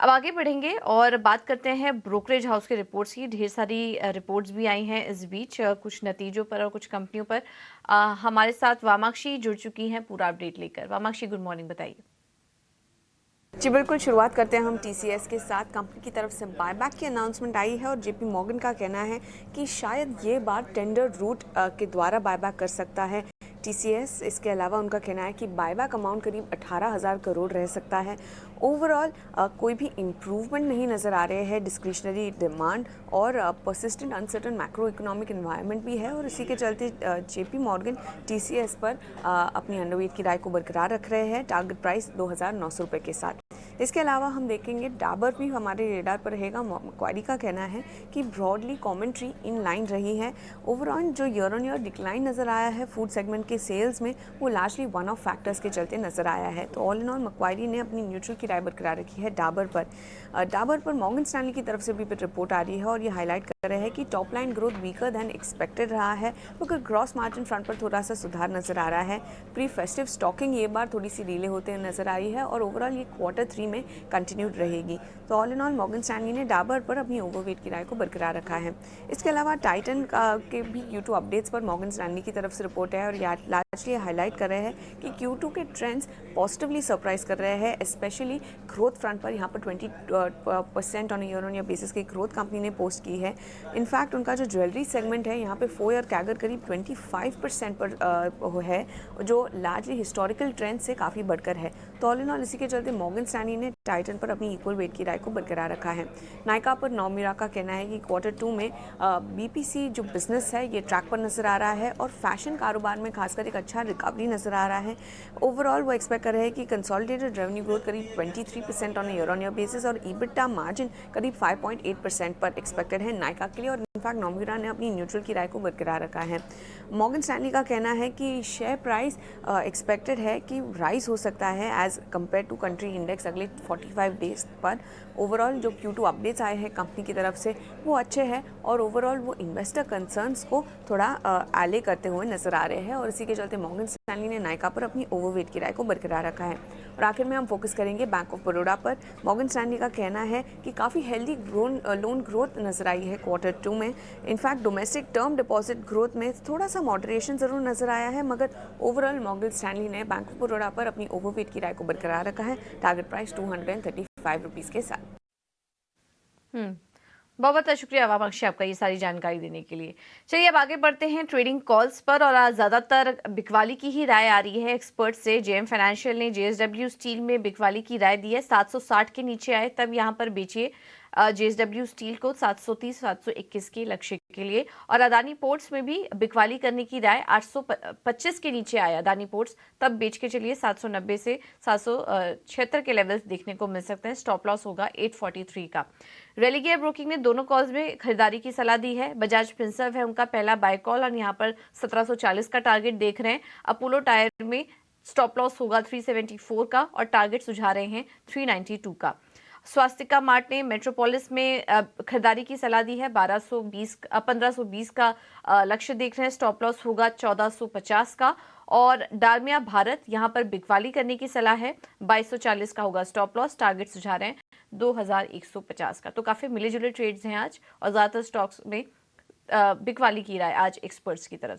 अब आगे बढ़ेंगे और बात करते हैं ब्रोकरेज हाउस के रिपोर्ट्स की। ढेर सारी रिपोर्ट्स भी आई हैं इस बीच, कुछ नतीजों पर और कुछ कंपनियों पर। हमारे साथ वामाक्षी जुड़ चुकी हैं पूरा अपडेट लेकर। वामाक्षी, गुड मॉर्निंग, बताइए। जी बिल्कुल, शुरुआत करते हैं हम टीसीएस के साथ। कंपनी की तरफ से बायबैक की अनाउंसमेंट आई है और जेपी मॉर्गन का कहना है कि शायद ये बार टेंडर रूट के द्वारा बायबैक कर सकता है टीसीएस। इसके अलावा उनका कहना है कि बायबैक अमाउंट करीब 18,000 करोड़ रह सकता है। ओवरऑल कोई भी इम्प्रूवमेंट नहीं नज़र आ रहे हैं डिस्क्रिशनरी डिमांड और persistent uncertain macro economic environment भी है और इसी के चलते जेपी मॉर्गन टीसीएस पर अपनी अंडरवेट की राय को बरकरार रख रहे हैं, टारगेट प्राइस 2,900 रुपये के साथ। इसके अलावा हम देखेंगे डाबर भी हमारे रेडार पर रहेगा। मैक्वारी का कहना है कि ब्रॉडली कमेंट्री इन लाइन रही है। ओवरऑल जो ईयर ऑन ईयर डिक्लाइन नज़र आया है फूड सेगमेंट के सेल्स में, वो लार्जली वन ऑफ फैक्टर्स के चलते नज़र आया है। तो ऑल इन ऑल मैक्वारी ने अपनी न्यूट्रल की राय बरकरार रखी है डाबर पर। डाबर पर मॉर्गन स्टैनली की तरफ से भी रिपोर्ट आ रही है और ये हाईलाइट कर रहे हैं कि top line growth weaker then expected रहा है, मगर ग्रॉस मार्जिन फ्रंट पर थोड़ा सा सुधार नजर आ रहा है। प्री फेस्टिव स्टॉकिंग ये बार थोड़ी सी डिले होते नजर आई है और ओवरऑल ये Q3 में कंटिन्यूड रहेगी। तो all in all Morgan Stanley ने डाबर पर अपनी ओवरवेट की राय को बरकरार रखा है। इसके अलावा टाइटन के भी Q2 अपडेट्स पर मॉर्गन स्टैनली की तरफ से रिपोर्ट है और लार्जली हाईलाइट कर रहे हैं कि Q2 के ट्रेंड्स पॉजिटिवली सरप्राइज कर रहे हैं, स्पेशली ग्रोथ फ्रंट पर। यहाँ पर 20% on year on year basis की ग्रोथ कंपनी ने पोस्ट की है। इनफैक्ट उनका जो ज्वेलरी सेगमेंट है यहाँ पे 4 ईयर कैगर करीब 25% पर है, जो लार्जली हिस्टोरिकल ट्रेंड से काफ़ी बढ़कर है। तो ऑल इन ऑल इसी के चलते मॉर्गन स्टैनली ने टाइटन पर अपनी इक्वल वेट की राय को बरकरार रखा है। नायका पर नौमिरा का कहना है कि Q2 में बीपीसी जो बिजनेस है ये ट्रैक पर नजर आ रहा है और फैशन कारोबार में खासकर एक अच्छा रिकवरी नजर आ रहा है। ओवरऑल वो एक्सपेक्ट कर रहे हैं कि कंसोलिडेटेड रेवेन्यू ग्रोथ करीब 23% on year on year basis और ईबिटा मार्जिन करीब 5.8% पर एक्सपेक्टेड है नायका के लिए। और इनफैक्ट नौमिरा ने अपनी न्यूट्रल की राय को बरकरार रखा है। मॉर्गन स्टैनली का कहना है कि शेयर प्राइस एक्सपेक्टेड है कि राइज हो सकता है as compared to country index अगले 45 डेज पर। ओवरऑल जो Q2 अपडेट्स आए हैं कंपनी की तरफ से वो अच्छे हैं और ओवरऑल वो इन्वेस्टर कंसर्न्स को थोड़ा एले करते हुए नजर आ रहे हैं और इसी के चलते मॉर्गन स्टैनली ने नायका पर अपनी ओवरवेट की राय को बरकरार रखा है। और आखिर में हम फोकस करेंगे बैंक ऑफ बड़ौदा पर। मॉर्गन स्टैनली का कहना है कि काफ़ी हेल्दी लोन ग्रोथ नजर आई है Q2 में। In fact domestic term deposit growth में थोड़ा सा मॉडरेशन जरूर नजर आया है, मगर ओवरऑल मॉर्गन स्टैनली ने बैंक ऑफ बड़ौदा पर अपनी ओवरवेट की राय को बरकरार रखा है, टारगेट प्राइस 235 रुपीज़ के साथ। बहुत बहुत शुक्रिया वामाक्षी आपका ये सारी जानकारी देने के लिए। चलिए अब आगे बढ़ते हैं ट्रेडिंग कॉल्स पर और आज ज़्यादातर बिकवाली की ही राय आ रही है एक्सपर्ट से। जेएम फाइनेंशियल ने जेएसडब्ल्यू स्टील में बिकवाली की राय दी है। 760 के नीचे आए तब यहाँ पर बेचिए जेएसडब्ल्यू स्टील को 730 721 के लक्ष्य के लिए। और अदानी पोर्ट्स में भी बिकवाली करने की राय 825 के नीचे आया अदानी पोर्ट्स, तब बेच के चलिए 790 से 776 के लेवल्स देखने को मिल सकते हैं। स्टॉप लॉस होगा 843 का। रेलिगेयर ब्रोकिंग ने दोनों कॉल्स में खरीदारी की सलाह दी है। बजाज फिंसर्व है उनका पहला बाय कॉल और यहाँ पर 1740 का टारगेट देख रहे हैं। अपोलो टायर में स्टॉप लॉस होगा 374 का और टारगेट सुझा रहे हैं 392 का। स्वास्तिका मार्ट ने मेट्रोपोलिस में खरीदारी की सलाह दी है। 1520 का लक्ष्य देख रहे हैं। स्टॉप लॉस होगा 1450 का। और डालमिया भारत यहाँ पर बिकवाली करने की सलाह है। 2240 का होगा स्टॉप लॉस, टारगेट सुझा रहे हैं 2150 का। तो काफी मिले जुले ट्रेड्स हैं आज और ज्यादातर स्टॉक्स में बिकवाली की राय आज एक्सपर्ट्स की तरफ से।